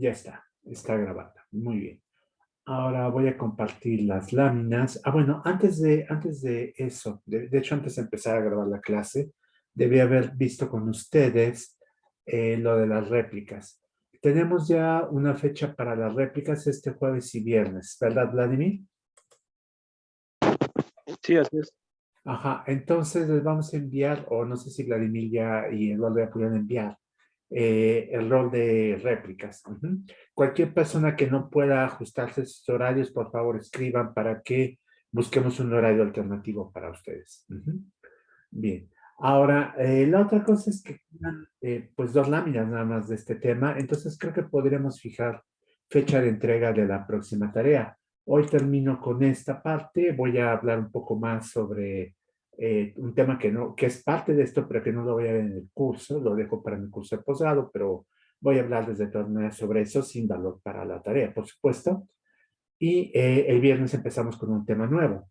Ya está grabada. Muy bien. Ahora voy a compartir las láminas. Bueno, antes de eso, de hecho, antes de empezar a grabar la clase, debí haber visto con ustedes lo de las réplicas. Tenemos ya una fecha para las réplicas este jueves y viernes, ¿verdad, Vladimir? Sí, así es. Ajá, entonces les vamos a enviar, o no sé si Vladimir ya y Eduardo ya pudieron enviar, el rol de réplicas. Ujú. Cualquier persona que no pueda ajustarse a esos horarios, por favor, escriban para que busquemos un horario alternativo para ustedes. Ujú. Bien. Ahora, la otra cosa es que quedan, pues 2 láminas nada más de este tema, entonces creo que podremos fijar fecha de entrega de la próxima tarea. Hoy termino con esta parte, voy a hablar un poco más sobre un tema que es parte de esto, pero que no lo voy a ver en el curso, lo dejo para mi curso de posgrado, pero voy a hablar desde todas maneras sobre eso sin valor para la tarea, por supuesto. Y el viernes empezamos con un tema nuevo.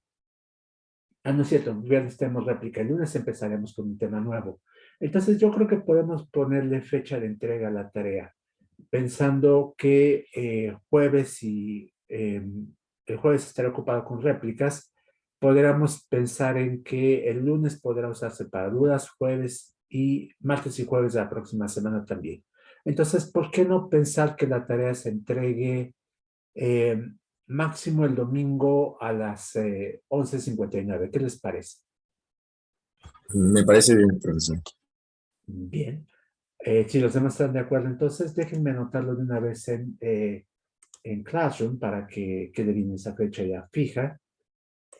No es cierto, el viernes tenemos réplica, el lunes empezaremos con un tema nuevo. Entonces yo creo que podemos ponerle fecha de entrega a la tarea, pensando que el jueves estaré ocupado con réplicas, podríamos pensar en que el lunes podrá usarse para dudas, jueves y martes y jueves de la próxima semana también. Entonces, ¿por qué no pensar que la tarea se entregue eh, máximo el domingo a las 11:59? ¿Qué les parece? Me parece bien, profesor. Bien. Si los demás están de acuerdo, entonces déjenme anotarlo de una vez en Classroom para que quede bien esa fecha ya fija.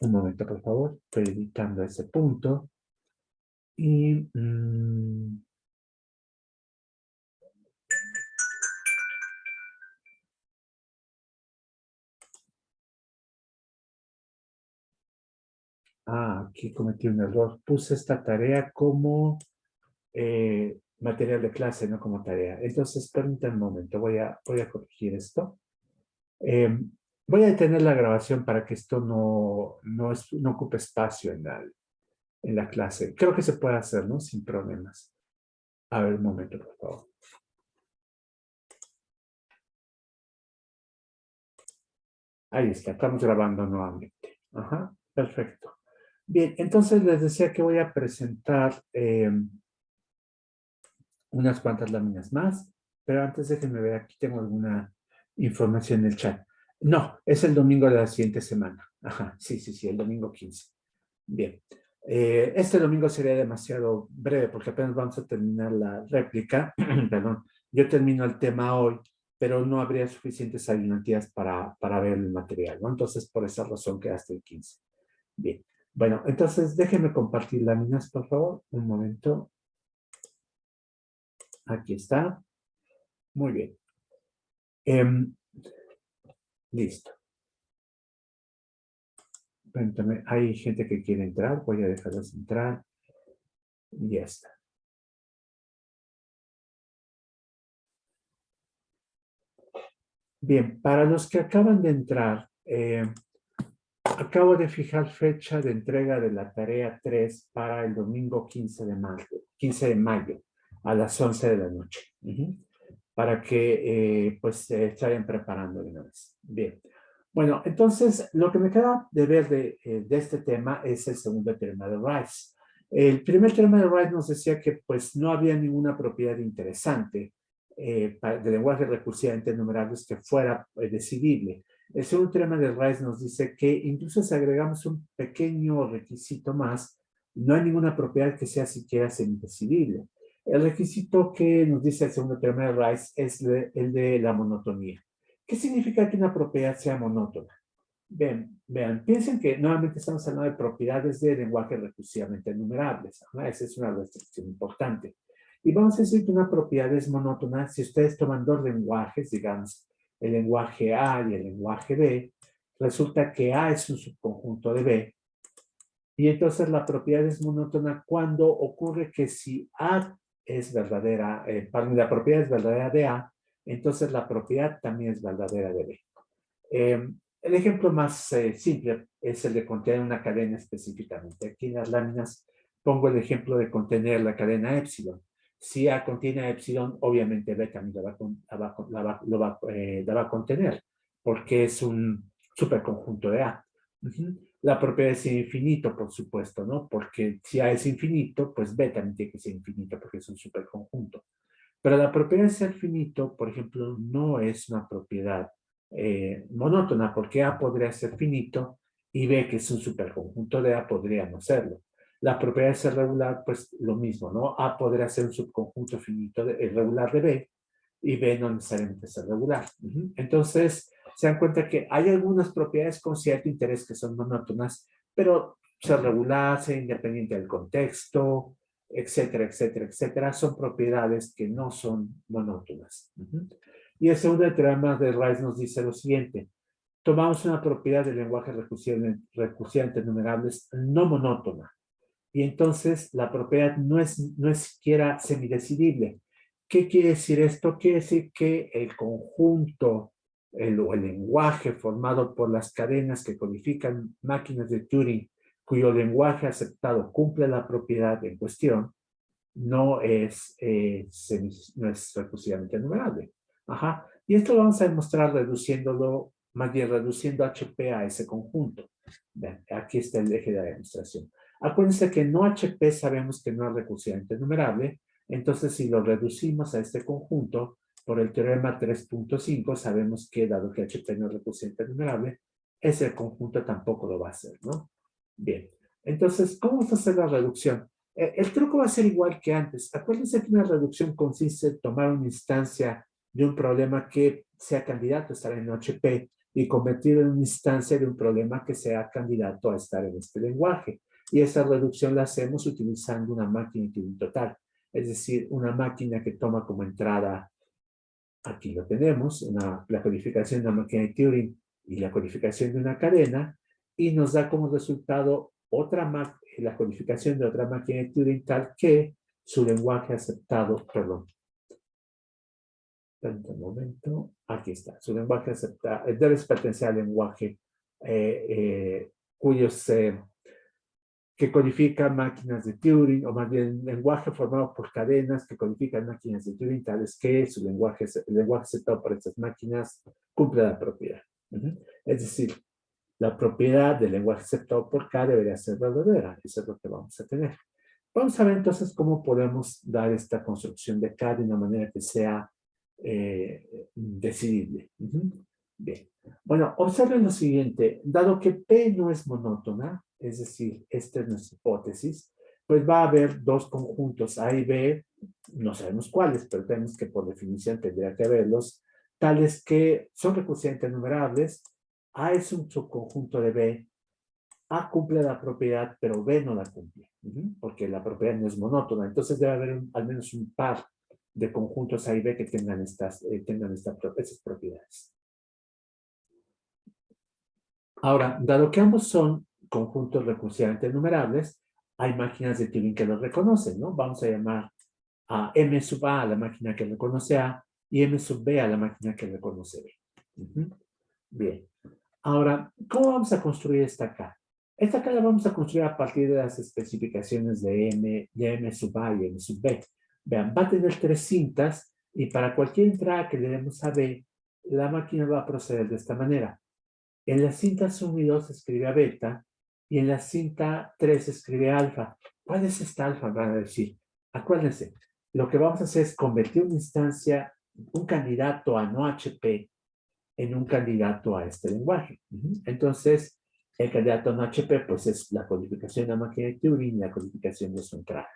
Un momento, por favor. Estoy editando ese punto. Y aquí cometí un error. Puse esta tarea como material de clase, no como tarea. Entonces, permítanme un momento. Voy a corregir esto. Eh, Voy a detener la grabación para que esto no ocupe espacio en la clase. Creo que se puede hacer, ¿no? Sin problemas. A ver, un momento, por favor. Ahí está, estamos grabando nuevamente. Ajá, perfecto. Bien, entonces les decía que voy a presentar unas cuantas láminas más, pero antes déjenme ver, aquí tengo alguna información en el chat. No, es el domingo de la siguiente semana. Ajá, sí, el domingo 15. Bien. Este domingo sería demasiado breve porque apenas vamos a terminar la réplica. Perdón, yo termino el tema hoy, pero no habría suficientes ayudantías para ver el material, ¿no? Entonces, por esa razón quedaste el 15. Bien. Bueno, entonces déjenme compartir láminas, por favor. Un momento. Aquí está. Muy bien. Listo. Cuéntame, hay gente que quiere entrar. Voy a dejarlas entrar. Y ya está. Bien, para los que acaban de entrar, acabo de fijar fecha de entrega de la tarea 3 para el domingo 15 de mayo a las 11 de la noche. Para que pues se vayan preparando de una vez. Bien. Bueno, entonces lo que me queda de ver de este tema es el segundo teorema de Rice. El primer teorema de Rice nos decía que pues no había ninguna propiedad interesante de lenguaje recursivamente enumerables que fuera decidible. El segundo teorema de Rice nos dice que incluso si agregamos un pequeño requisito más, no hay ninguna propiedad que sea siquiera semidecidible. El requisito que nos dice el segundo teorema de Rice es el de la monotonía. ¿Qué significa que una propiedad sea monótona? Vean, piensen que nuevamente estamos hablando de propiedades de lenguaje recursivamente enumerables. Esa es una restricción importante. Y vamos a decir que una propiedad es monótona si ustedes toman dos lenguajes, digamos, el lenguaje A y el lenguaje B, resulta que A es un subconjunto de B, y entonces la propiedad es monótona cuando ocurre que si A es verdadera, la propiedad es verdadera de A, entonces la propiedad también es verdadera de B. El ejemplo más simple es el de contener una cadena específicamente. Aquí en las láminas pongo el ejemplo de contener la cadena epsilon. Si A contiene a epsilon, obviamente B también la va a contener, porque es un superconjunto de A. La propiedad es infinito, por supuesto, ¿no? Porque si A es infinito, pues B también tiene que ser infinito, porque es un superconjunto. Pero la propiedad de ser finito, por ejemplo, no es una propiedad monótona, porque A podría ser finito y B, que es un superconjunto de A, podría no serlo. La propiedad de ser regular, pues lo mismo, ¿no? A podría ser un subconjunto finito regular de B y B no necesariamente ser regular. Entonces, se dan cuenta que hay algunas propiedades con cierto interés que son monótonas, pero ser regular, ser independiente del contexto, etcétera, etcétera, etcétera, son propiedades que no son monótonas. Y el segundo teorema de Rice nos dice lo siguiente: tomamos una propiedad del lenguaje recursivo enumerables no monótona, y entonces la propiedad no es siquiera semidecidible. ¿Qué quiere decir esto? Quiere decir que el conjunto, el lenguaje formado por las cadenas que codifican máquinas de Turing, cuyo lenguaje aceptado cumple la propiedad en cuestión, no es recursivamente enumerable. Ajá. Y esto lo vamos a demostrar reduciéndolo, más bien reduciendo HP a ese conjunto. Vean, aquí está el eje de la demostración. Acuérdense que no HP sabemos que no es recursivamente enumerable, entonces si lo reducimos a este conjunto, por el teorema 3.5 sabemos que dado que HP no es recursivamente enumerable, ese conjunto tampoco lo va a hacer, ¿no? Bien, entonces, ¿cómo vamos a hacer la reducción? El truco va a ser igual que antes. Acuérdense que una reducción consiste en tomar una instancia de un problema que sea candidato a estar en HP y convertirlo en una instancia de un problema que sea candidato a estar en este lenguaje. Y esa reducción la hacemos utilizando una máquina de Turing total. Es decir, una máquina que toma como entrada, aquí lo tenemos, la codificación de una máquina de Turing y la codificación de una cadena, y nos da como resultado la codificación de otra máquina de Turing tal que su lenguaje aceptado, perdón, un momento, aquí está, su lenguaje aceptado, debe pertenecer al lenguaje que codifica máquinas de Turing, o más bien lenguaje formado por cadenas que codifican máquinas de Turing, tales que el lenguaje aceptado por estas máquinas cumple la propiedad. Es decir, la propiedad del lenguaje aceptado por K debería ser verdadera. Eso es lo que vamos a tener. Vamos a ver entonces cómo podemos dar esta construcción de K de una manera que sea decidible. Bien. Bueno, observen lo siguiente. Dado que P no es monótona, es decir, esta es nuestra hipótesis, pues va a haber dos conjuntos A y B, no sabemos cuáles, pero tenemos que por definición tendría que haberlos, tales que son recursivamente enumerables. A es un subconjunto de B, A cumple la propiedad, pero B no la cumple, porque la propiedad no es monótona. Entonces debe haber al menos un par de conjuntos A y B que tengan esas propiedades. Ahora, dado que ambos son conjuntos recursivamente enumerables, hay máquinas de Turing que los reconocen, ¿no? Vamos a llamar a M sub A a la máquina que reconoce A y M sub B a la máquina que reconoce B. Bien. Ahora, ¿cómo vamos a construir esta K? Esta K la vamos a construir a partir de las especificaciones de M sub A y M sub B. Vean, va a tener 3 cintas y para cualquier entrada que le demos a B, la máquina va a proceder de esta manera. En la cinta 1 y 2 escribe a beta y en la cinta 3 escribe alfa. ¿Cuál es esta alfa? Van a decir. Acuérdense, lo que vamos a hacer es convertir una instancia, un candidato a no HP, en un candidato a este lenguaje. Entonces, el candidato a no HP, pues es la codificación de la máquina de Turing y la codificación de su entrada.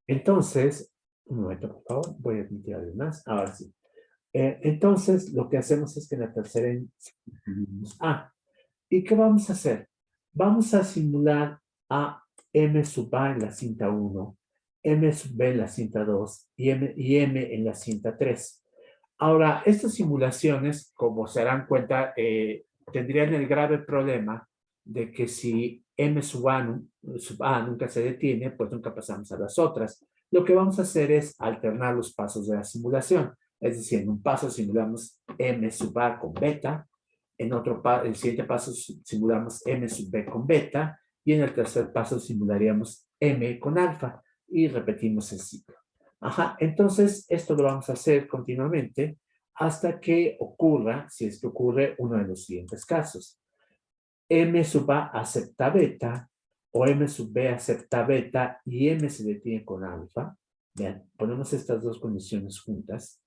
Entonces, un momento, por favor, voy a admitir algo más. Ahora sí. Entonces, lo que hacemos es que en la tercera escribimos A. ¿Y qué vamos a hacer? Vamos a simular a M sub A en la cinta 1, M sub B en la cinta 2 y M en la cinta 3. Ahora, estas simulaciones, como se darán cuenta, tendrían el grave problema de que si M sub A nunca se detiene, pues nunca pasamos a las otras. Lo que vamos a hacer es alternar los pasos de la simulación. Es decir, en un paso simulamos M sub A con beta, en el siguiente paso simulamos M sub B con beta, y en el tercer paso simularíamos M con alfa, y repetimos el ciclo. Ajá, entonces esto lo vamos a hacer continuamente hasta que ocurra, si es que ocurre, uno de los siguientes casos. M sub A acepta beta o M sub B acepta beta y M se detiene con alfa. Vean, ponemos estas dos condiciones juntas.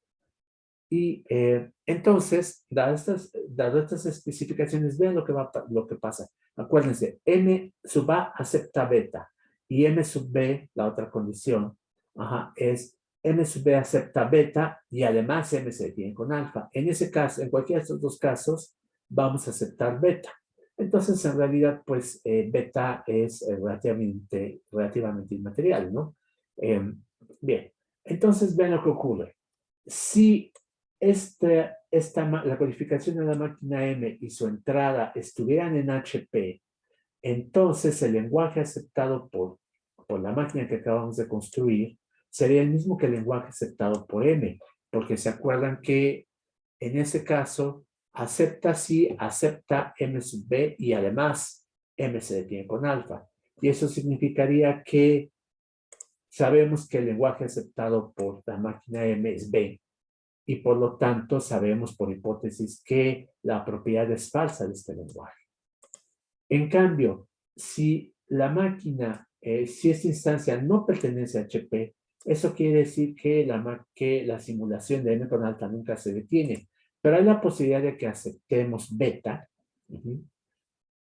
Y entonces, dado estas especificaciones, vean lo que pasa. Acuérdense, M sub A acepta beta y M sub B, la otra condición, es M sub B acepta beta y además M se detiene con alfa. En ese caso, en cualquiera de estos dos casos, vamos a aceptar beta. Entonces, en realidad, pues, beta es relativamente inmaterial, ¿no? Bien, entonces, vean lo que ocurre. Si la codificación de la máquina M y su entrada estuvieran en HP, entonces el lenguaje aceptado por la máquina que acabamos de construir sería el mismo que el lenguaje aceptado por M, porque se acuerdan que en ese caso acepta sí, acepta M sub B y además M se detiene con alfa. Y eso significaría que sabemos que el lenguaje aceptado por la máquina M es B y por lo tanto sabemos por hipótesis que la propiedad es falsa de este lenguaje. En cambio, si la máquina, si esta instancia no pertenece a HP, eso quiere decir que la simulación de M con alta nunca se detiene. Pero hay la posibilidad de que aceptemos beta,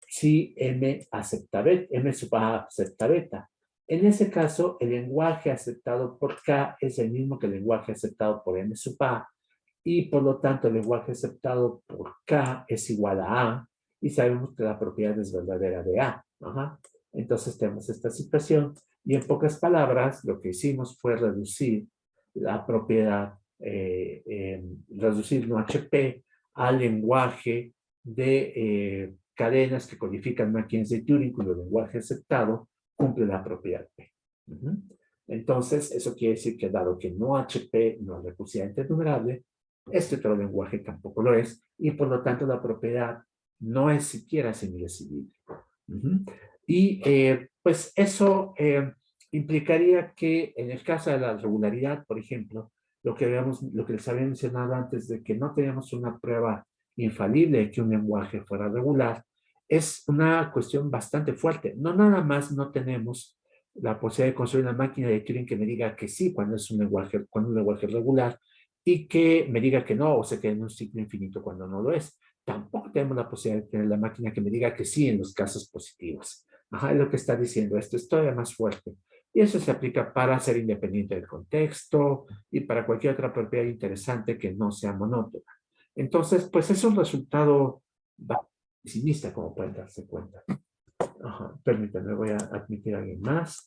si M acepta beta, M sub A acepta beta. En ese caso, el lenguaje aceptado por K es el mismo que el lenguaje aceptado por M sub A, y por lo tanto el lenguaje aceptado por K es igual a A, y sabemos que la propiedad es verdadera de A. Entonces tenemos esta situación, y en pocas palabras lo que hicimos fue reducir la propiedad, reducir no HP al lenguaje de cadenas que codifican máquinas de Turing cuyo lenguaje aceptado cumple la propiedad P. Entonces, eso quiere decir que dado que no HP no es recursivamente enumerable, este otro lenguaje tampoco lo es, y por lo tanto la propiedad no es siquiera semidecidible. Y pues eso implicaría que en el caso de la regularidad, por ejemplo, lo que les había mencionado antes de que no teníamos una prueba infalible de que un lenguaje fuera regular, es una cuestión bastante fuerte. No nada más no tenemos la posibilidad de construir una máquina de Turing que me diga que sí cuando es un lenguaje regular y que me diga que no o se quede en un ciclo infinito cuando no lo es. Tampoco tenemos la posibilidad de tener la máquina que me diga que sí en los casos positivos. Es lo que está diciendo esto, es todavía más fuerte. Y eso se aplica para ser independiente del contexto y para cualquier otra propiedad interesante que no sea monótona. Entonces, pues es un resultado pesimista, como pueden darse cuenta. Permítanme, voy a admitir a alguien más.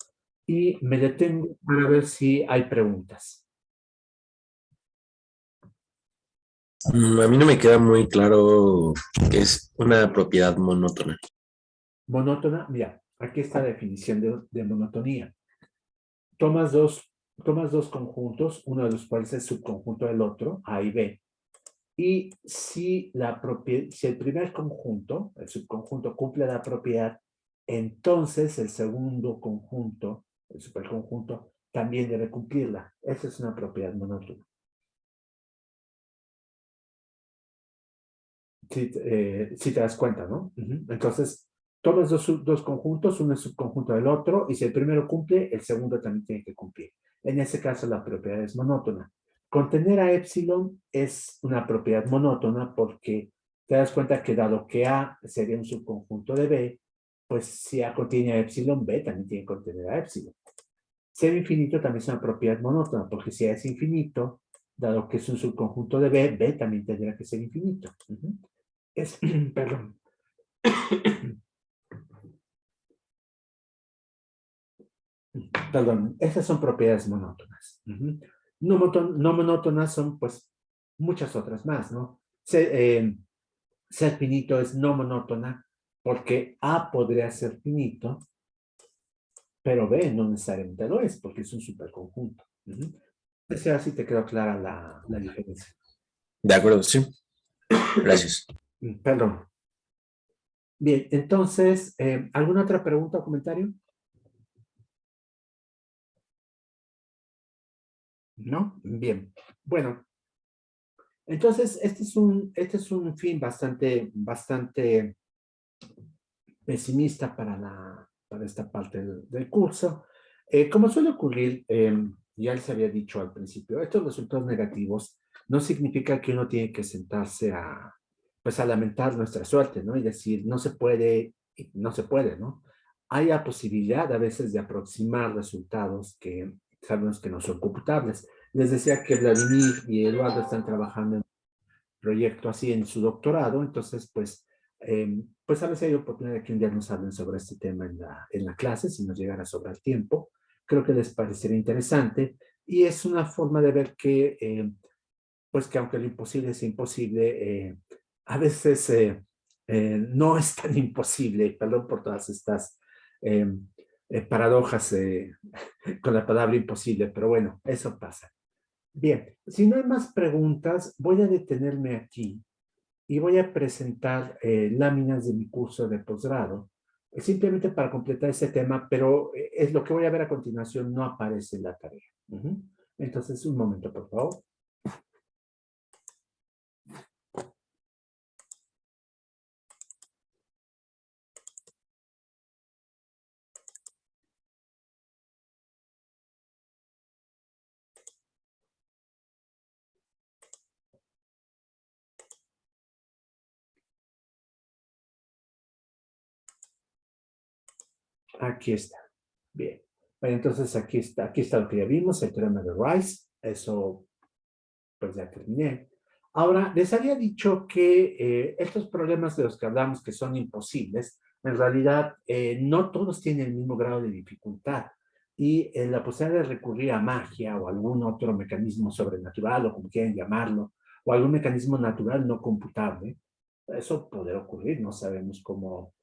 Y me detengo para ver si hay preguntas. A mí no me queda muy claro qué es una propiedad monótona. Monótona, mira, aquí está la definición de monotonía. Tomas dos conjuntos, uno de los cuales es subconjunto del otro, A y B. Y si el primer conjunto, el subconjunto, cumple la propiedad, entonces el segundo conjunto, el superconjunto, también debe cumplirla. Esa es una propiedad monótona. Si te das cuenta, ¿no? Entonces, tomas dos conjuntos, uno es subconjunto del otro, y si el primero cumple, el segundo también tiene que cumplir. En ese caso, la propiedad es monótona. Contener a epsilon es una propiedad monótona porque te das cuenta que dado que A sería un subconjunto de B, pues si A contiene a epsilon, B también tiene que contener a epsilon. Ser infinito también es una propiedad monótona, porque si A es infinito, dado que es un subconjunto de B, B también tendrá que ser infinito. Perdón. Perdón, esas son propiedades monótonas. No monótonas son, pues, muchas otras más, ¿no? Ser finito es no monótona porque A podría ser finito, pero B no necesariamente lo es porque es un superconjunto. Así te quedó clara la diferencia. De acuerdo, sí. Gracias. Perdón. Bien, entonces, ¿alguna otra pregunta o comentario? ¿no? Bien, bueno, entonces este es un fin bastante pesimista para esta parte del curso. Como suele ocurrir, ya les había dicho al principio, estos resultados negativos no significa que uno tiene que sentarse pues a lamentar nuestra suerte, ¿no? Y decir, no se puede, no se puede, ¿no? Hay la posibilidad a veces de aproximar resultados que sabemos que no son computables. Les decía que Vladimir y Eduardo están trabajando en proyecto así en su doctorado, entonces pues a veces hay oportunidad de que un día nos hablen sobre este tema en la clase, si nos llegara a sobrar tiempo. Creo que les parecería interesante y es una forma de ver que, pues que aunque lo imposible es imposible, a veces no es tan imposible, perdón por todas estas eh, paradojas con la palabra imposible, pero bueno, eso pasa. Bien, si no hay más preguntas, voy a detenerme aquí y voy a presentar láminas de mi curso de posgrado, simplemente para completar ese tema, pero es lo que voy a ver a continuación, no aparece en la tarea. Entonces, un momento, por favor. Aquí está. Bien. Bueno, entonces aquí está lo que ya vimos, el teorema de Rice. Eso, pues ya terminé. Ahora, les había dicho que estos problemas de los que hablamos que son imposibles, en realidad no todos tienen el mismo grado de dificultad. Y la posibilidad de recurrir a magia o algún otro mecanismo sobrenatural o como quieran llamarlo, o algún mecanismo natural no computable, eso puede ocurrir, no sabemos cómo.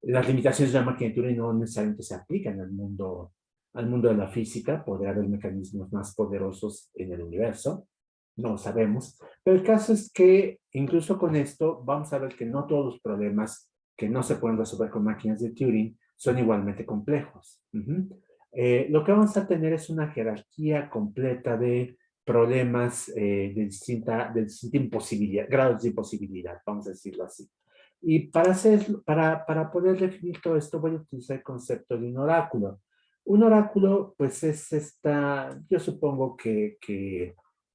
Las limitaciones de la máquina de Turing no necesariamente se aplican al mundo de la física, podría haber mecanismos más poderosos en el universo, no lo sabemos, pero el caso es que incluso con esto vamos a ver que no todos los problemas que no se pueden resolver con máquinas de Turing son igualmente complejos. Lo que vamos a tener es una jerarquía completa de problemas de distinta imposibilidad, grados de imposibilidad, vamos a decirlo así. Y para poder definir todo esto, voy a utilizar el concepto de un oráculo. Un oráculo, pues es yo supongo que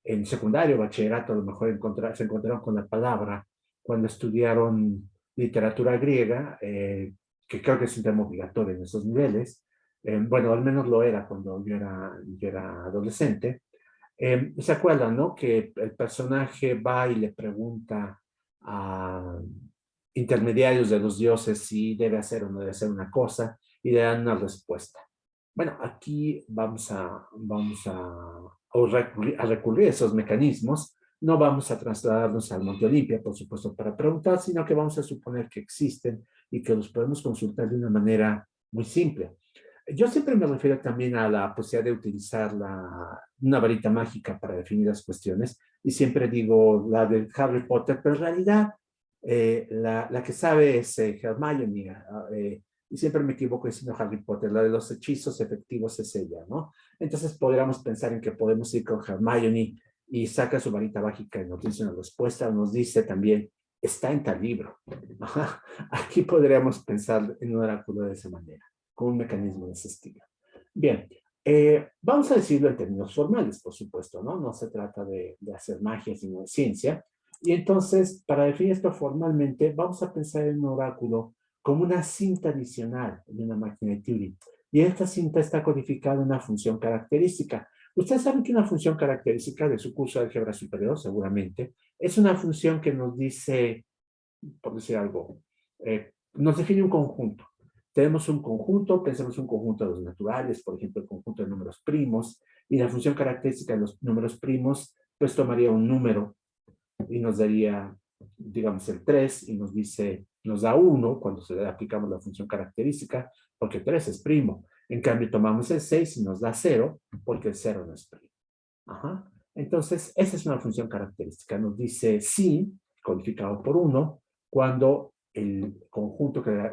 en secundario, bachillerato, a lo mejor se encontraron con la palabra cuando estudiaron literatura griega, que creo que es un tema obligatorio en esos niveles. Bueno, al menos lo era cuando yo era adolescente. ¿Se acuerdan, no? Que el personaje va y le pregunta a intermediarios de los dioses si debe hacer o no debe hacer una cosa y le dan una respuesta. Bueno, aquí a recurrir a esos mecanismos. No vamos a trasladarnos al Monte Olimpia, por supuesto, para preguntar, sino que vamos a suponer que existen y que los podemos consultar de una manera muy simple. Yo siempre me refiero también a la posibilidad de utilizar una varita mágica para definir las cuestiones y siempre digo la de Harry Potter, pero en realidad la que sabe es Hermione, y siempre me equivoco diciendo Harry Potter, la de los hechizos efectivos es ella, ¿no? Entonces podríamos pensar en que podemos ir con Hermione y saca su varita mágica y nos dice una respuesta, nos dice también, está en tal libro. Aquí podríamos pensar en un oráculo de esa manera, con un mecanismo de ese estilo. Bien, vamos a decirlo en términos formales, por supuesto, ¿no? No se trata de hacer magia, sino de ciencia. Y entonces, para definir esto formalmente, vamos a pensar en un oráculo como una cinta adicional de una máquina de Turing. Y esta cinta está codificada en una función característica. Ustedes saben que una función característica de su curso de álgebra superior, seguramente, es una función que nos dice, por decir algo, nos define un conjunto. Tenemos un conjunto, pensemos un conjunto de los naturales, por ejemplo, el conjunto de números primos, y la función característica de los números primos, pues tomaría un número y nos daría, digamos, el 3 y nos da 1 cuando se le aplicamos la función característica, porque 3 es primo. En cambio, tomamos el 6 y nos da 0, porque el 0 no es primo. Ajá. Entonces, esa es una función característica. Nos dice sí, codificado por 1, cuando el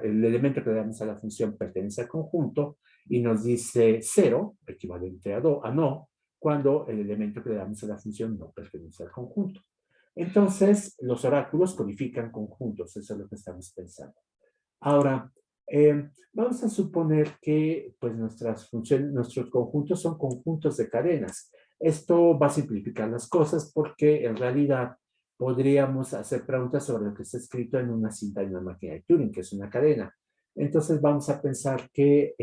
elemento que le damos a la función pertenece al conjunto, y nos dice 0, equivalente a no, cuando el elemento que le damos a la función no pertenece al conjunto. Entonces, los oráculos codifican conjuntos, eso es lo que estamos pensando. Ahora, vamos a suponer que pues, nuestros conjuntos son conjuntos de cadenas. Esto va a simplificar las cosas porque en realidad podríamos hacer preguntas sobre lo que está escrito en una cinta de una máquina de Turing, que es una cadena. Entonces vamos a pensar que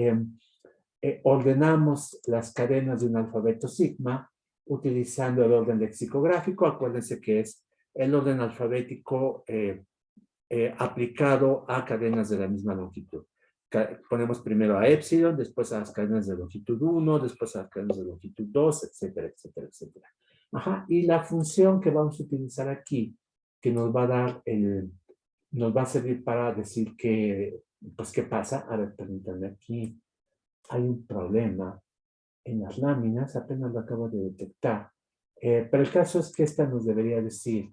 ordenamos las cadenas de un alfabeto sigma utilizando el orden lexicográfico. Acuérdense que es el orden alfabético aplicado a cadenas de la misma longitud. Ponemos primero a epsilon, después a las cadenas de longitud 1, después a las cadenas de longitud 2, etcétera, etcétera, etcétera. Ajá. Y la función que vamos a utilizar aquí, que nos va a dar nos va a servir para decir que, pues, ¿qué pasa? A ver, permítanme, aquí hay un problema en las láminas, apenas lo acabo de detectar. Pero el caso es que esta nos debería decir,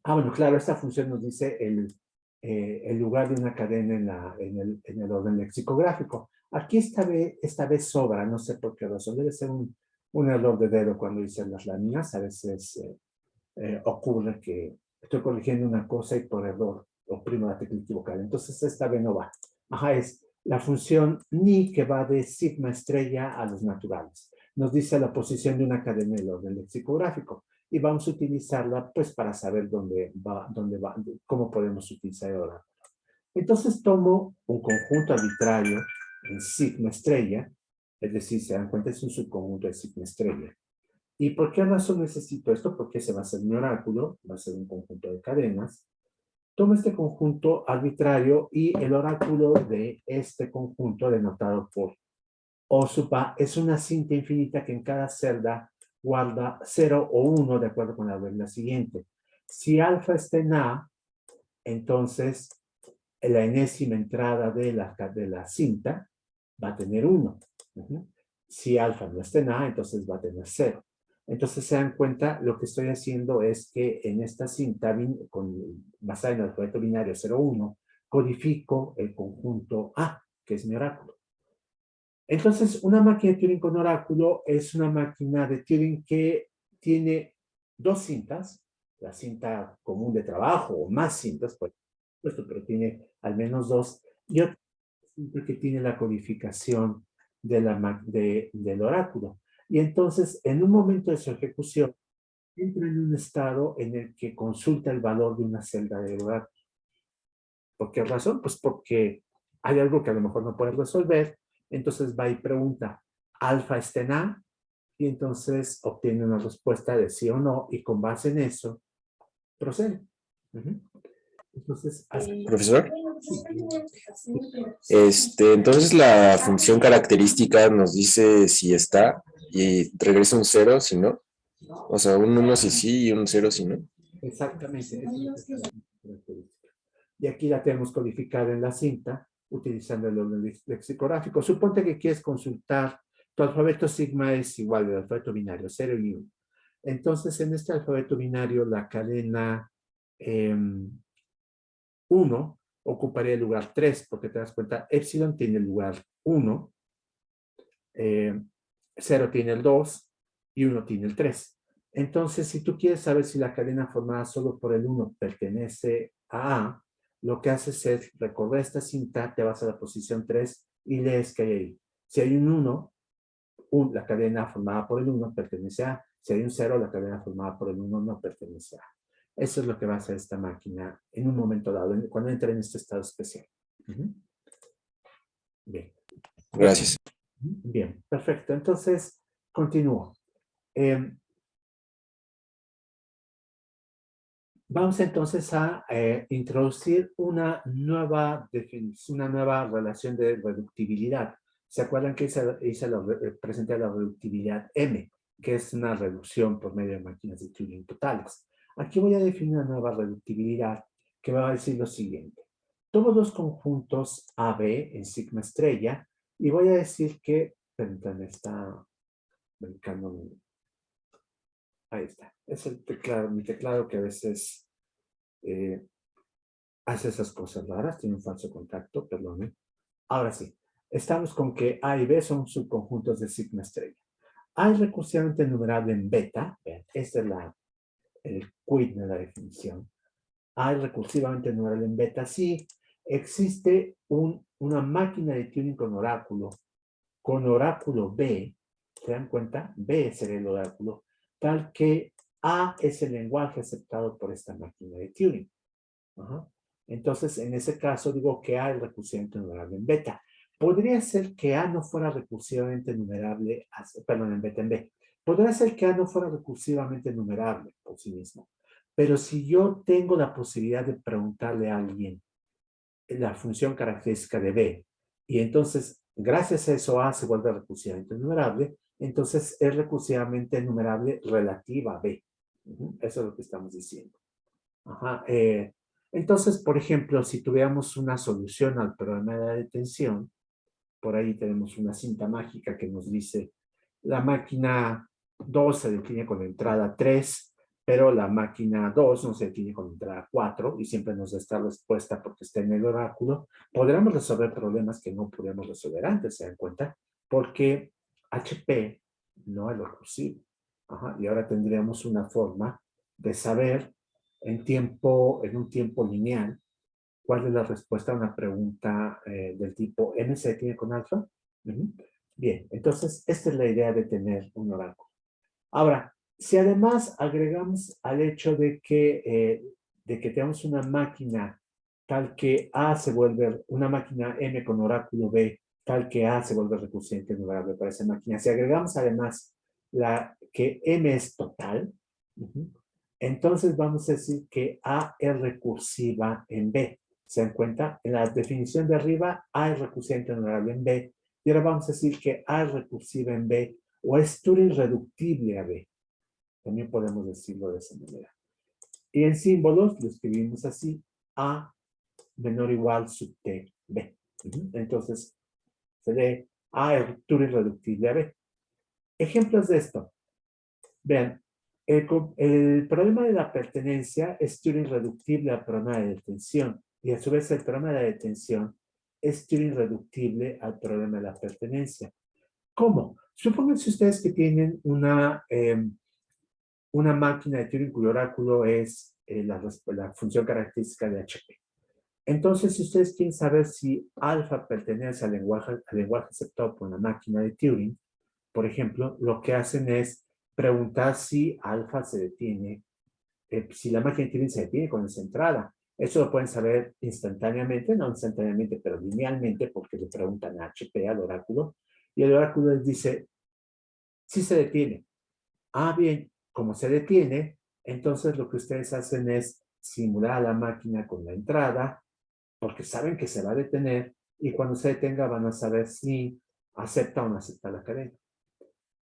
bueno, claro, esta función nos dice el lugar de una cadena en el orden lexicográfico. Aquí esta vez sobra, no sé por qué razón, debe ser un error de dedo cuando dicen las láminas, a veces ocurre que estoy corrigiendo una cosa y por error oprimo la tecla equivocada, entonces esta vez no va. Ajá, es la función ni que va de sigma estrella a los naturales. Nos dice la posición de una cadena en el orden lexicográfico y vamos a utilizarla pues para saber dónde va, cómo podemos utilizar el oráculo. Entonces tomo un conjunto arbitrario en sigma estrella, es decir, se dan cuenta, es un subconjunto de sigma estrella. ¿Y por qué razón necesito esto? Porque ese va a ser mi oráculo, va a ser un conjunto de cadenas. Tomo este conjunto arbitrario y el oráculo de este conjunto, denotado por O sub A, es una cinta infinita que en cada celda guarda 0 o 1 de acuerdo con la regla siguiente. Si alfa está en A, entonces la enésima entrada de la cinta va a tener 1. Si alfa no está en A, entonces va a tener 0. Entonces se dan cuenta, lo que estoy haciendo es que en esta cinta basada en el alfabeto binario 0,1, codifico el conjunto A, que es mi oráculo. Entonces, una máquina de Turing con oráculo es una máquina de Turing que tiene dos cintas, la cinta común de trabajo o más cintas, por supuesto, pero tiene al menos dos, y otra cinta que tiene la codificación del oráculo. Y entonces, en un momento de su ejecución, entra en un estado en el que consulta el valor de una celda del oráculo. ¿Por qué razón? Pues porque hay algo que a lo mejor no puede resolver, entonces va y pregunta, alfa está en A, y entonces obtiene una respuesta de sí o no, y con base en eso, procede. Entonces, Profesor, entonces la función característica nos dice si está y regresa un 0 si no. O sea, un 1 si sí y un 0 si no. Exactamente. Y aquí la tenemos codificada en la cinta, utilizando el orden lexicográfico. Suponte que quieres consultar, tu alfabeto sigma es igual al alfabeto binario, 0 y 1. Entonces, en este alfabeto binario, la cadena 1 ocuparía el lugar 3, porque te das cuenta, epsilon tiene el lugar 1, 0 tiene el 2 y 1 tiene el 3. Entonces, si tú quieres saber si la cadena formada solo por el 1 pertenece a A, lo que haces es recorrer esta cinta, te vas a la posición 3 y lees que hay ahí. Si hay un 1, la cadena formada por el 1 pertenece a A. Si hay un 0, la cadena formada por el 1 no pertenece a A. Eso es lo que va a hacer esta máquina en un momento dado, cuando entra en este estado especial. Bien. Gracias. Bien, perfecto. Entonces, continúo. Vamos entonces a introducir una nueva relación de reductibilidad. ¿Se acuerdan que presenté la reductibilidad M, que es una reducción por medio de máquinas de Turing totales? Aquí voy a definir una nueva reductibilidad que va a decir lo siguiente. Tomo dos conjuntos AB en sigma estrella y voy a decir que, permítanme, está brincando. Ahí está. Es el teclado, mi teclado que a veces hace esas cosas raras, tiene un falso contacto, perdone. Ahora sí, estamos con que A y B son subconjuntos de sigma estrella. A es recursivamente enumerable en beta. Vean, esta es el quid de la definición. A es recursivamente enumerable en beta si existe una máquina de Turing con oráculo B, ¿se dan cuenta? B sería el oráculo, tal que A es el lenguaje aceptado por esta máquina de Turing. Ajá. Entonces, en ese caso, digo que A es recursivamente enumerable en beta. Podría ser que A no fuera recursivamente enumerable, perdón, en beta en B. Podría ser que A no fuera recursivamente enumerable por sí mismo. Pero si yo tengo la posibilidad de preguntarle a alguien la función característica de B, y entonces, gracias a eso, A se vuelve recursivamente enumerable, entonces es recursivamente enumerable relativa a B. Eso es lo que estamos diciendo. Ajá, entonces, por ejemplo, si tuviéramos una solución al problema de la detención, por ahí tenemos una cinta mágica que nos dice la máquina 2 se define con la entrada 3, pero la máquina 2 no se define con la entrada 4 y siempre nos da esta respuesta porque está en el oráculo. Podríamos resolver problemas que no podíamos resolver antes, ¿se dan cuenta? Porque HP no es recursivo. Ajá, y ahora tendríamos una forma de saber en un tiempo lineal cuál es la respuesta a una pregunta del tipo ¿M se detiene con alfa? Bien, entonces esta es la idea de tener un oráculo. Ahora, si además agregamos al hecho de que tenemos una máquina tal que A se vuelve, una máquina M con oráculo B, tal que A se vuelve recursivamente enumerable para esa máquina, si agregamos además que M es total, entonces vamos a decir que A es recursiva en B. ¿Se dan cuenta? En la definición de arriba, A es recursivamente enumerable en B. Y ahora vamos a decir que A es recursiva en B o es Turing reductible a B. También podemos decirlo de esa manera. Y en símbolos lo escribimos así, A menor o igual sub T, B. Entonces, se lee A es Turing reductible a B. Ejemplos de esto. Vean, el problema de la pertenencia es Turing reductible al problema de detención. Y a su vez el problema de la detención es Turing reductible al problema de la pertenencia. ¿Cómo? Supónganse ustedes que tienen una máquina de Turing cuyo oráculo es la función característica de HP. Entonces, si ustedes quieren saber si alfa pertenece al lenguaje aceptado por una máquina de Turing, por ejemplo, lo que hacen es preguntar si alfa se detiene, si la máquina de Turing se detiene con esa entrada. Eso lo pueden saber instantáneamente, no instantáneamente, pero linealmente, porque le preguntan a HP, al oráculo, y el oráculo les dice, sí se detiene. Ah, bien, como se detiene, entonces lo que ustedes hacen es simular a la máquina con la entrada, porque saben que se va a detener, y cuando se detenga van a saber si acepta o no acepta la cadena.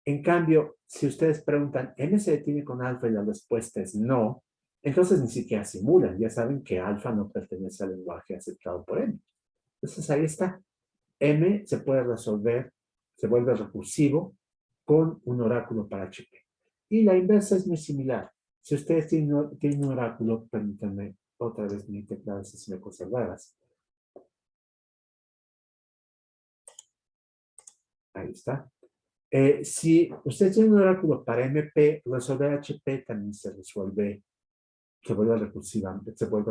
En cambio, si ustedes preguntan, ¿M se detiene con alfa? Y la respuesta es no, entonces ni siquiera simulan, ya saben que alfa no pertenece al lenguaje aceptado por M. Entonces ahí está. M se puede resolver, se vuelve recursivo con un oráculo para HP. Y la inversa es muy similar. Si ustedes tienen un oráculo, permítanme otra vez mi teclado si me cosas raras. Ahí está. Si ustedes tienen un oráculo para MP, resolver HP también se vuelve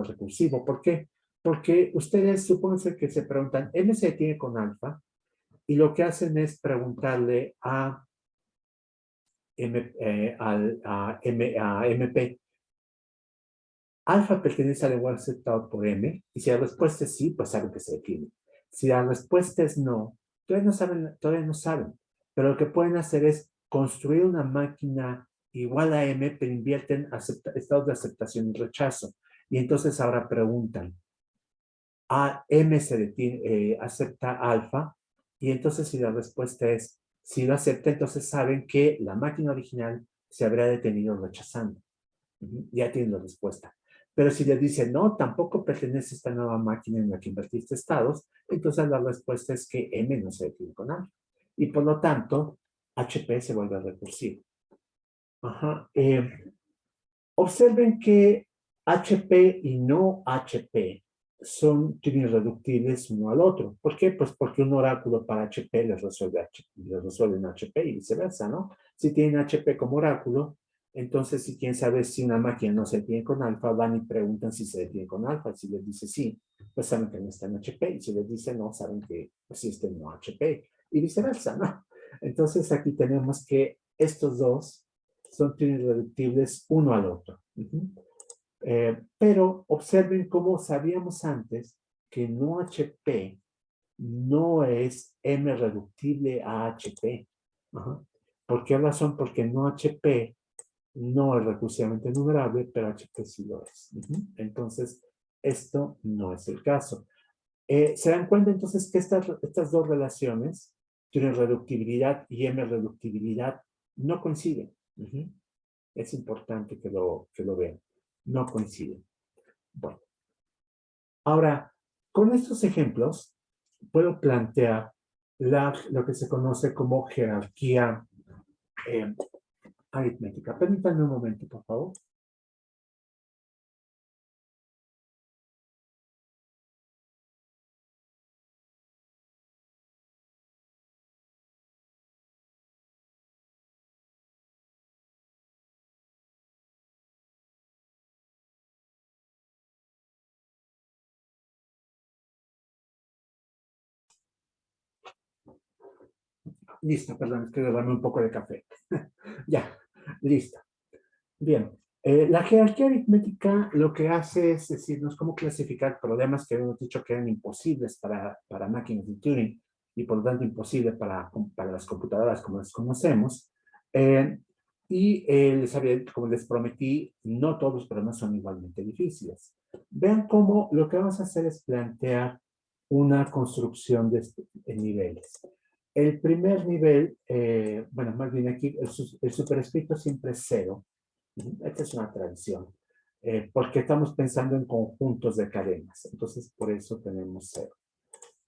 recursivo. ¿Por qué? Porque ustedes supónganse que se preguntan, M se detiene con alfa, y lo que hacen es preguntarle a MP, alfa pertenece al lenguaje aceptado por M, y si la respuesta es sí, pues saben que se detiene. Si la respuesta es no, todavía no saben, pero lo que pueden hacer es construir una máquina igual a M, pero invierten estados de aceptación y rechazo. Y entonces ahora preguntan, a M se detiene, acepta alfa, y entonces si la respuesta es si lo acepta, entonces saben que la máquina original se habrá detenido rechazando. Ya tienen la respuesta. Pero si les dice no, tampoco pertenece a esta nueva máquina en la que invertiste estados, entonces la respuesta es que M no se detiene con alfa. Y por lo tanto, HP se vuelve recursivo. Ajá. Observen que HP y no HP tienen irreductibles uno al otro. ¿Por qué? Pues porque un oráculo para HP les resuelve en HP y viceversa, ¿no? Si tienen HP como oráculo, entonces si quieren saber si una máquina no se detiene con alfa, van y preguntan si se detiene con alfa. Si les dice sí, pues saben que no está en HP. Y si les dice no, saben que pues, sí está en no HP. Y viceversa, ¿no? Entonces aquí tenemos que estos dos tienen irreductibles uno al otro. Pero observen cómo sabíamos antes que no HP no es M reductible a HP. Ajá. ¿Por qué razón? Porque no HP no es recursivamente enumerable, pero HP sí lo es. Entonces, esto no es el caso. ¿Se dan cuenta entonces que estas dos relaciones, tienen reductibilidad y M reductibilidad, no coinciden? Es importante que lo vean. No coinciden. Bueno, ahora, con estos ejemplos, puedo plantear lo que se conoce como jerarquía aritmética. Permítanme un momento, por favor. Listo, perdón, es que derramé un poco de café. Ya, listo. Bien, la jerarquía aritmética lo que hace es decirnos cómo clasificar problemas que habíamos dicho que eran imposibles para máquinas de Turing y por lo tanto imposibles para las computadoras como las conocemos. Como les prometí, no todos los problemas son igualmente difíciles. Vean cómo lo que vamos a hacer es plantear una construcción de niveles. El primer nivel, bueno, más bien aquí, el superescrito siempre es 0. Esta es una tradición, porque estamos pensando en conjuntos de cadenas. Entonces, por eso tenemos 0.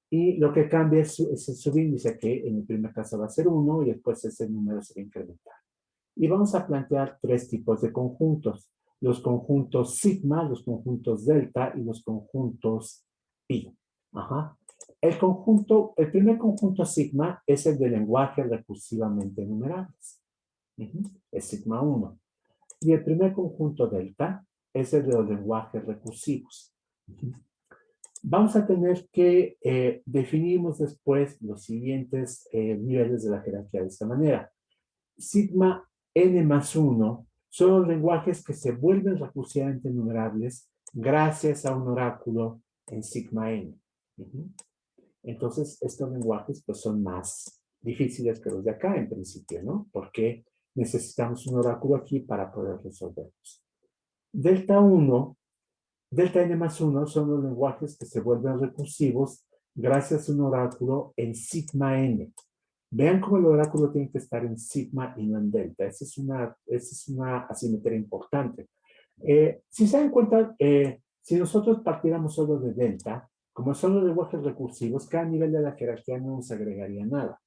Y lo que cambia es el subíndice, que en el primer caso va a ser 1 y después ese número se va a incrementar. Y vamos a plantear 3 tipos de conjuntos. Los conjuntos sigma, los conjuntos delta y los conjuntos pi. Ajá. El primer conjunto sigma es el de lenguajes recursivamente enumerables. Es sigma 1. Y el primer conjunto delta es el de los lenguajes recursivos. Vamos a tener que definimos después los siguientes niveles de la jerarquía de esta manera. Sigma n más 1 son los lenguajes que se vuelven recursivamente enumerables gracias a un oráculo en sigma n. Entonces, estos lenguajes pues, son más difíciles que los de acá en principio, ¿no? Porque necesitamos un oráculo aquí para poder resolverlos. Delta n más 1 son los lenguajes que se vuelven recursivos gracias a un oráculo en sigma n. Vean cómo el oráculo tiene que estar en sigma y no en delta. Esa es una asimetría importante. Si se dan cuenta, si nosotros partiéramos solo de delta, como son los lenguajes recursivos, cada nivel de la jerarquía no nos agregaría nada.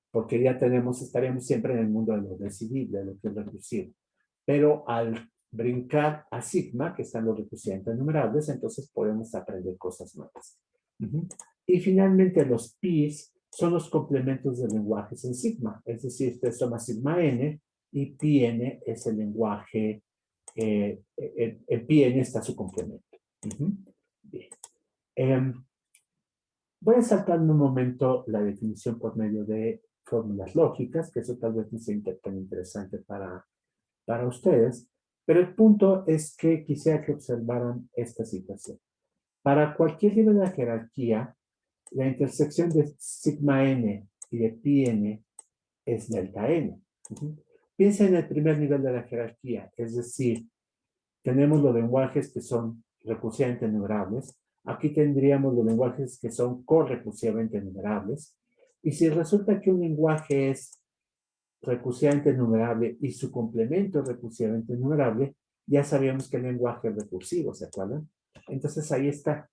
Porque ya estaríamos siempre en el mundo de lo decidible, de lo que es recursivo. Pero al brincar a sigma, que están los recursivamente enumerables, entonces podemos aprender cosas nuevas. Y finalmente los pis son los complementos de lenguajes en sigma. Es decir, usted toma sigma n y pi n es el lenguaje, en pi n está su complemento. Bien. Voy a saltarme un momento la definición por medio de fórmulas lógicas, que eso tal vez no sea tan interesante para ustedes, pero el punto es que quisiera que observaran esta situación. Para cualquier nivel de la jerarquía, la intersección de sigma n y de pi n es delta n. Piensa en el primer nivel de la jerarquía, es decir, tenemos los lenguajes que son recursivamente enumerables. Aquí tendríamos los lenguajes que son correcursivamente enumerables. Y si resulta que un lenguaje es recursivamente enumerable y su complemento es recursivamente enumerable, ya sabíamos que el lenguaje es recursivo, ¿se acuerdan? Entonces ahí está.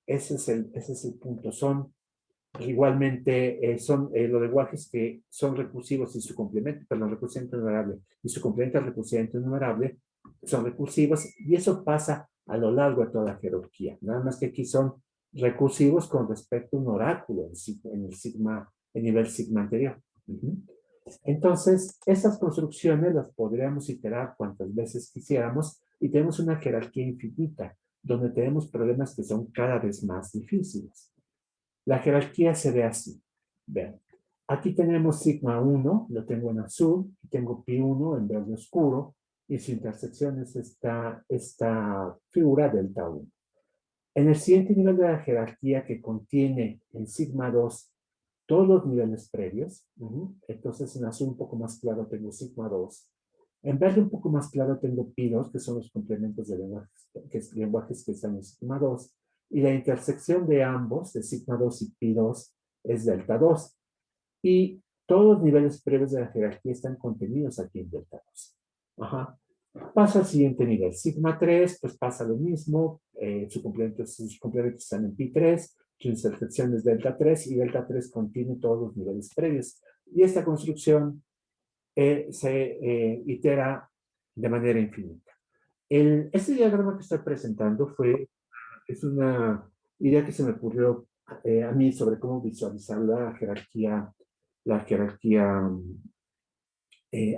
Ese es el punto. Son igualmente, los lenguajes que son recursivos y su complemento, perdón, recursivamente enumerable y su complemento es recursivamente enumerable, son recursivos y eso pasa a lo largo de toda la jerarquía. Nada más que aquí son recursivos con respecto a un oráculo en el sigma, el nivel sigma anterior. Entonces, estas construcciones las podríamos iterar cuantas veces quisiéramos y tenemos una jerarquía infinita, donde tenemos problemas que son cada vez más difíciles. La jerarquía se ve así. Vean, aquí tenemos sigma 1, lo tengo en azul, y tengo pi 1 en verde oscuro, y su intersección es esta figura delta 1. En el siguiente nivel de la jerarquía que contiene en sigma 2 todos los niveles previos, entonces en azul un poco más claro tengo sigma 2, en verde un poco más claro tengo pi 2, que son los complementos de lenguajes que están en sigma 2, y la intersección de ambos, de sigma 2 y pi 2, es delta 2. Y todos los niveles previos de la jerarquía están contenidos aquí en delta 2. Ajá. Pasa al siguiente nivel. Sigma 3, pues pasa lo mismo. Sus complementos están en pi 3, su intersección es delta 3 y delta 3 contiene todos los niveles previos. Y esta construcción se itera de manera infinita. Este diagrama que estoy presentando es una idea que se me ocurrió a mí sobre cómo visualizar la jerarquía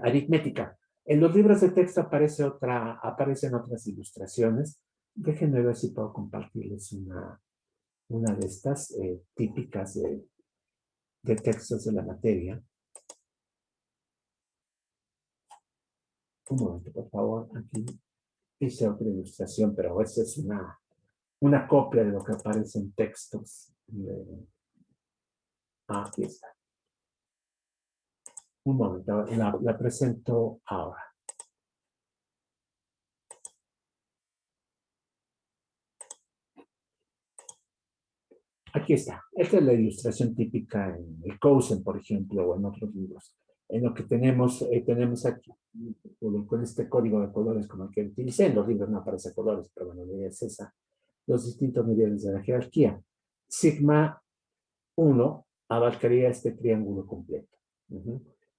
aritmética. En los libros de texto aparecen otras ilustraciones. Déjenme ver si puedo compartirles una de estas típicas de textos de la materia. Un momento, por favor. Aquí hice otra ilustración, pero esta es una copia de lo que aparece en textos. Aquí está. Un momento, la presento ahora. Aquí está. Esta es la ilustración típica en el Cousin, por ejemplo, o en otros libros. En lo que tenemos aquí, con este código de colores como el que utilicé, en los libros no aparece colores, pero bueno, la idea es esa, los distintos niveles de la jerarquía. Sigma 1 abarcaría este triángulo completo.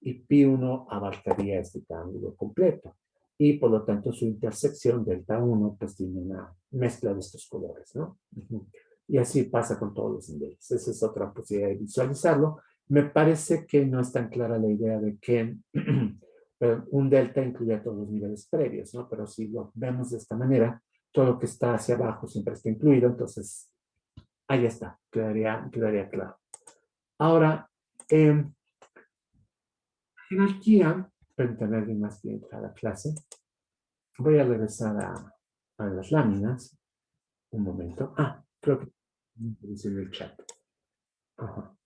Y pi 1 abarcaría este triángulo completo. Y por lo tanto su intersección delta 1 pues tiene una mezcla de estos colores, ¿no? Y así pasa con todos los niveles. Esa es otra posibilidad de visualizarlo. Me parece que no es tan clara la idea de que un delta incluye a todos los niveles previos, ¿no? Pero si lo vemos de esta manera, todo lo que está hacia abajo siempre está incluido, entonces ahí está, quedaría claro. Ahora, jerarquía, permítanme alguien más que entra a la clase. Voy a regresar a las láminas. Un momento. Creo que dice el chat. Ajá.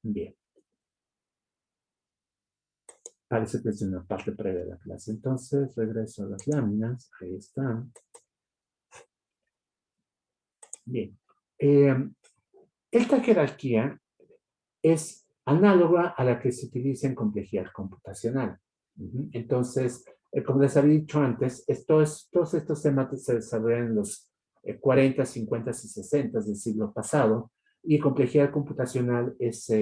Bien. Parece que es una parte previa de la clase. Entonces, regreso a las láminas. Ahí están. Bien. Esta jerarquía es análoga a la que se utiliza en complejidad computacional. Entonces, como les había dicho antes, todos estos temas se desarrollan en los 40, 50 y 60 del siglo pasado, y complejidad computacional es,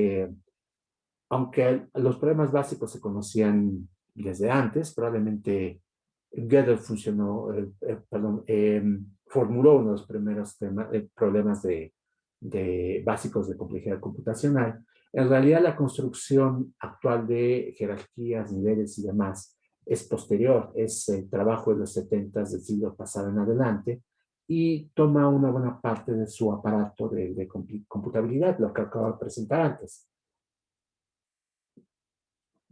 aunque los problemas básicos se conocían desde antes, probablemente Gödel formuló uno de los primeros problemas básicos de complejidad computacional. En realidad, la construcción actual de jerarquías, niveles y demás es posterior, es el trabajo de los 70 del siglo pasado en adelante, y toma una buena parte de su aparato de computabilidad, lo que acabo de presentar antes.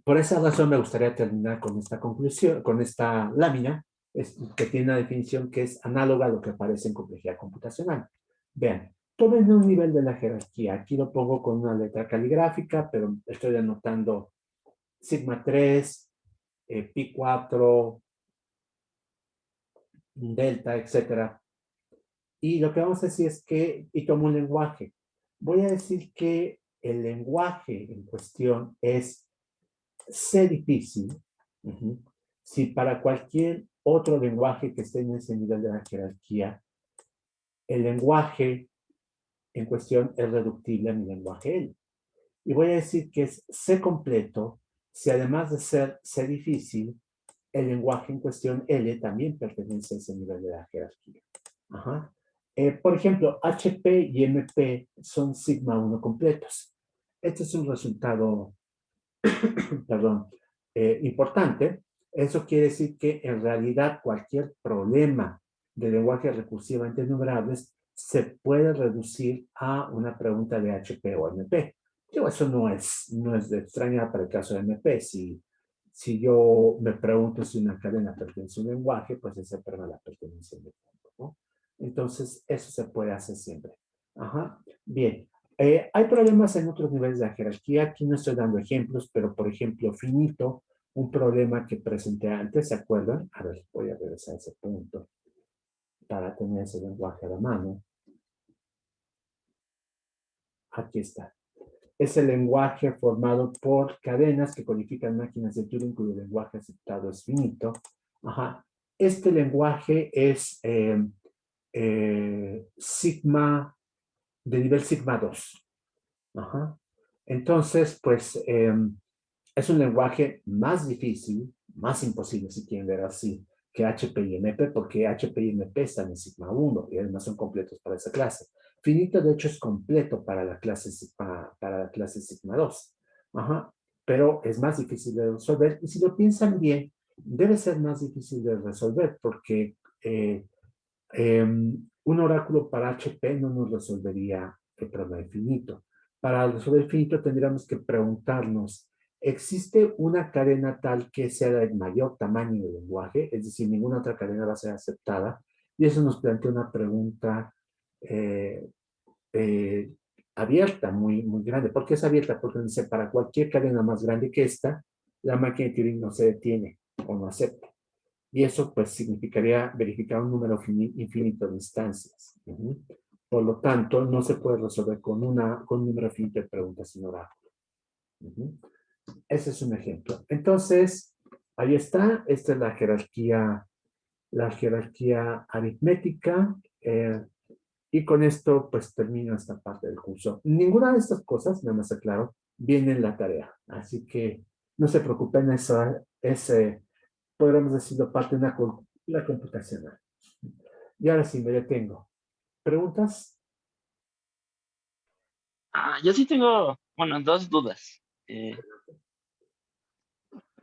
Por esa razón me gustaría terminar con esta conclusión, con esta lámina, que tiene una definición que es análoga a lo que aparece en complejidad computacional. Vean, todo en un nivel de la jerarquía. Aquí lo pongo con una letra caligráfica, pero estoy anotando sigma 3, pi 4, delta, etc. Y lo que vamos a decir es que, y tomo un lenguaje. Voy a decir que el lenguaje en cuestión es C difícil. Si para cualquier otro lenguaje que esté en ese nivel de la jerarquía, el lenguaje en cuestión es reductible a mi lenguaje L. Y voy a decir que es C completo si además de ser C difícil, el lenguaje en cuestión, L, también pertenece a ese nivel de la jerarquía. Ajá. Por ejemplo, HP y MP son sigma 1 completos. Este es un resultado, perdón, importante. Eso quiere decir que en realidad cualquier problema de lenguaje recursivamente enumerables se puede reducir a una pregunta de HP o MP. Digo, eso no es de extrañar para el caso de MP. Si yo me pregunto si una cadena pertenece a un lenguaje, pues esa prueba la pertenencia al lenguaje, ¿no? Entonces, eso se puede hacer siempre. Ajá. Bien. Hay problemas en otros niveles de la jerarquía. Aquí no estoy dando ejemplos, pero por ejemplo, finito, un problema que presenté antes, ¿se acuerdan? A ver, voy a regresar a ese punto para tener ese lenguaje a la mano. Aquí está. Es el lenguaje formado por cadenas que codifican máquinas de Turing cuyo lenguaje aceptado es finito. Ajá. Este lenguaje es sigma, de nivel sigma 2. Ajá. Entonces, pues, es un lenguaje más difícil, más imposible, si quieren ver así, que HP y MP, porque HP y MP están en sigma 1 y además son completos para esa clase. Finito, de hecho, es completo para la clase sigma 2. Ajá. Pero es más difícil de resolver. Y si lo piensan bien, debe ser más difícil de resolver porque un oráculo para HP no nos resolvería el problema infinito. Para resolver el finito tendríamos que preguntarnos, ¿existe una cadena tal que sea del mayor tamaño del lenguaje? Es decir, ninguna otra cadena va a ser aceptada. Y eso nos plantea una pregunta eh, eh, abierta, muy grande. ¿Por qué es abierta? Porque dice, para cualquier cadena más grande que esta, la máquina de Turing no se detiene o no acepta. Y eso pues significaría verificar un número infinito de instancias. Por lo tanto, no se puede resolver con un número infinito de preguntas sin oráculo. Ese es un ejemplo. Entonces, ahí está. Esta es la jerarquía aritmética. Y con esto, pues termino esta parte del curso. Ninguna de estas cosas, nada más aclaro, viene en la tarea. Así que no se preocupen, eso es, podríamos decirlo, parte de la computacional. Y ahora sí, me detengo. ¿Preguntas? Yo sí tengo, bueno, dos dudas.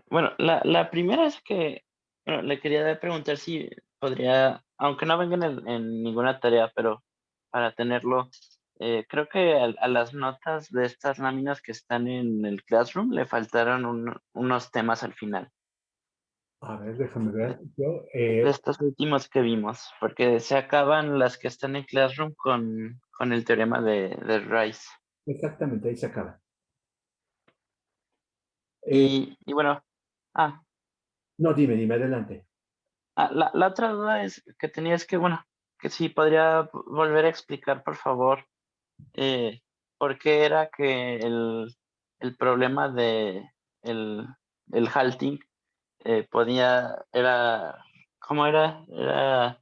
Bueno, la primera es que bueno, le quería preguntar si podría, aunque no venga en ninguna tarea, pero para tenerlo, creo que a las notas de estas láminas que están en el Classroom le faltaron unos temas al final, A ver, déjame ver. Yo, de estos últimos que vimos, porque se acaban las que están en Classroom con el teorema de Rice. exactamente, ahí se acaba. Eh, Y bueno, ah, no, dime, adelante. la otra duda es que tenías que, bueno, que si podría volver a explicar, por favor, por qué era que el problema de el, el halting era, ¿cómo era? Era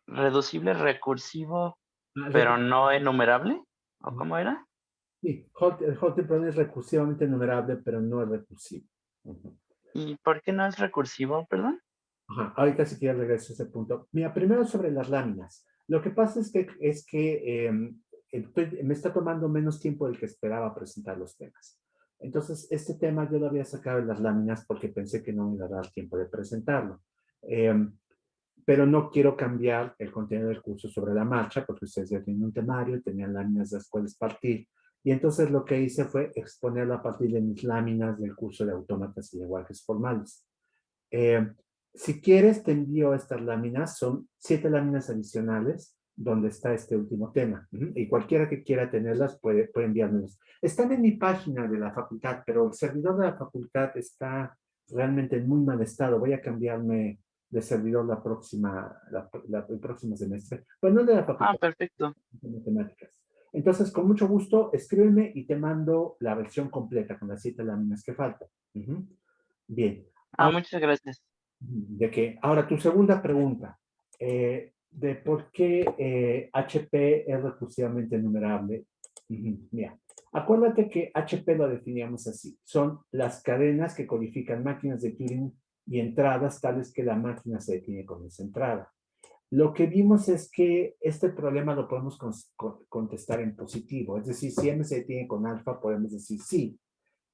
reducible, recursivo, Ah, pero no enumerable, ¿o Ujú. cómo era? Sí, el Hot es recursivamente enumerable, pero no es recursivo. Ujú. ¿Y por qué no es recursivo, perdón? Ajá, ahorita sí quiero regreso a ese punto. Mira, primero sobre las láminas. Lo que pasa es que me está tomando menos tiempo del que esperaba presentar los temas. Entonces, este tema yo lo había sacado en las láminas porque pensé que no me iba a dar tiempo de presentarlo. Em, pero no quiero cambiar el contenido del curso sobre la marcha porque ustedes ya tienen un temario, tenían láminas de las cuales partir. Y entonces lo que hice fue exponerlo a partir de mis láminas del curso de autómatas y lenguajes formales. Eh, si quieres, te envío estas láminas. Son 7 láminas adicionales donde está este último tema. Y cualquiera que quiera tenerlas puede enviármelas. Están en mi página de la facultad, pero el servidor de la facultad está realmente en muy mal estado. Voy a cambiarme de servidor el próximo semestre. Pero no de la Ah, facultad, perfecto. de matemáticas. Entonces, con mucho gusto, escríbeme y te mando la versión completa con las 7 láminas que faltan. Bien. Muchas gracias. Ahora tu segunda pregunta, de por qué HP es recursivamente enumerable. Mira, acuérdate que HP lo definíamos así, son las cadenas que codifican máquinas de Turing y entradas tales que la máquina se detiene con esa entrada. Lo que vimos es que este problema lo podemos contestar en positivo, es decir, si m se detiene con alfa, podemos decir sí,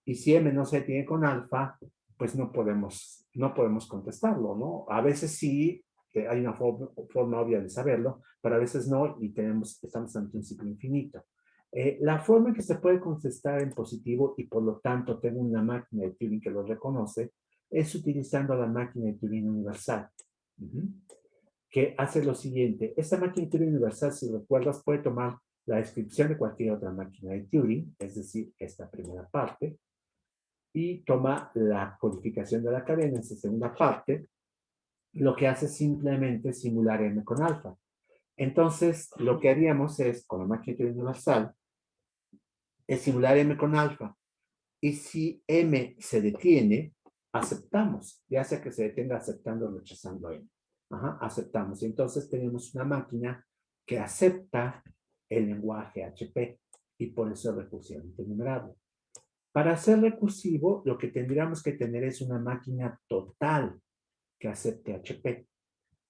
y si m no se detiene con alfa, pues no podemos contestarlo, ¿no? A veces sí, hay una forma obvia de saberlo, pero a veces no, y estamos ante un ciclo infinito. La forma en que se puede contestar en positivo, y por lo tanto tengo una máquina de Turing que lo reconoce, es utilizando la máquina de Turing universal. Que hace lo siguiente. Esta máquina de Turing universal, si recuerdas, puede tomar la descripción de cualquier otra máquina de Turing, es decir, esta primera parte, y toma la codificación de la cadena, esa segunda parte, lo que hace simplemente simular m con alfa. Entonces, lo que haríamos es, con la máquina de Turing universal, es simular m con alfa. Y si m se detiene, aceptamos, ya sea que se detenga aceptando o rechazando m. Aceptamos. Y entonces tenemos una máquina que acepta el lenguaje HP y por eso es recursivamente enumerable. Para ser recursivo, lo que tendríamos que tener es una máquina total que acepte HP.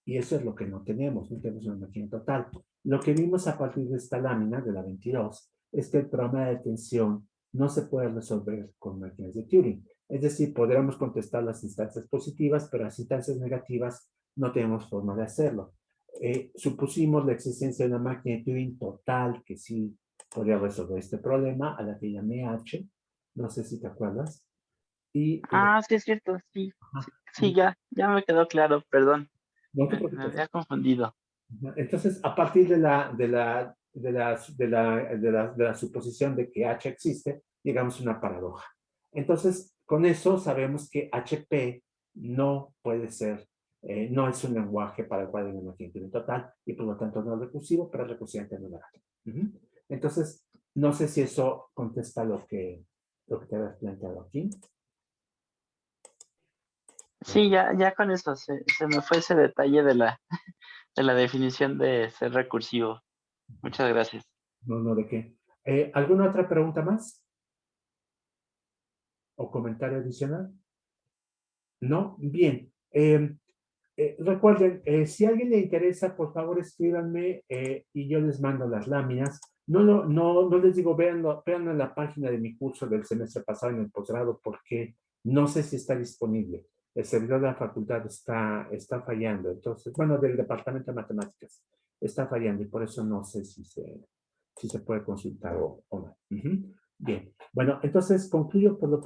Y eso es lo que no tenemos una máquina total. Lo que vimos a partir de esta lámina, de la 22, es que el problema de detención no se puede resolver con máquinas de Turing. Es decir, podríamos contestar las instancias positivas, pero las instancias negativas no tenemos forma de hacerlo. Supusimos la existencia de una máquina de Turing total que sí podría resolver este problema, a la que llamé H. No sé si te acuerdas. Y, Sí, es cierto, sí. Sí, ya me quedó claro, perdón. no te Me preocupes. había confundido. Entonces, a partir de la suposición de que H existe, llegamos a una paradoja. Entonces, con eso sabemos que HP no puede ser, no es un lenguaje para el cual hay una máquina total y por lo tanto no es recursivo, pero es recursivamente enumerable. Entonces, no sé si eso contesta lo que te habías planteado aquí. Sí, ya con eso se me fue ese detalle de la definición de ser recursivo. Muchas gracias. No, ¿de qué? ¿Alguna otra pregunta más? ¿O comentario adicional? ¿No? Bien. Recuerden, si a alguien le interesa, por favor escríbanme y yo les mando las láminas. No les digo, vean en la página de mi curso del semestre pasado en el posgrado porque no sé si está disponible. El servidor de la facultad está fallando. Entonces, bueno, del departamento de matemáticas está fallando y por eso no sé si se puede consultar o no. Bien. Bueno, entonces concluyo por lo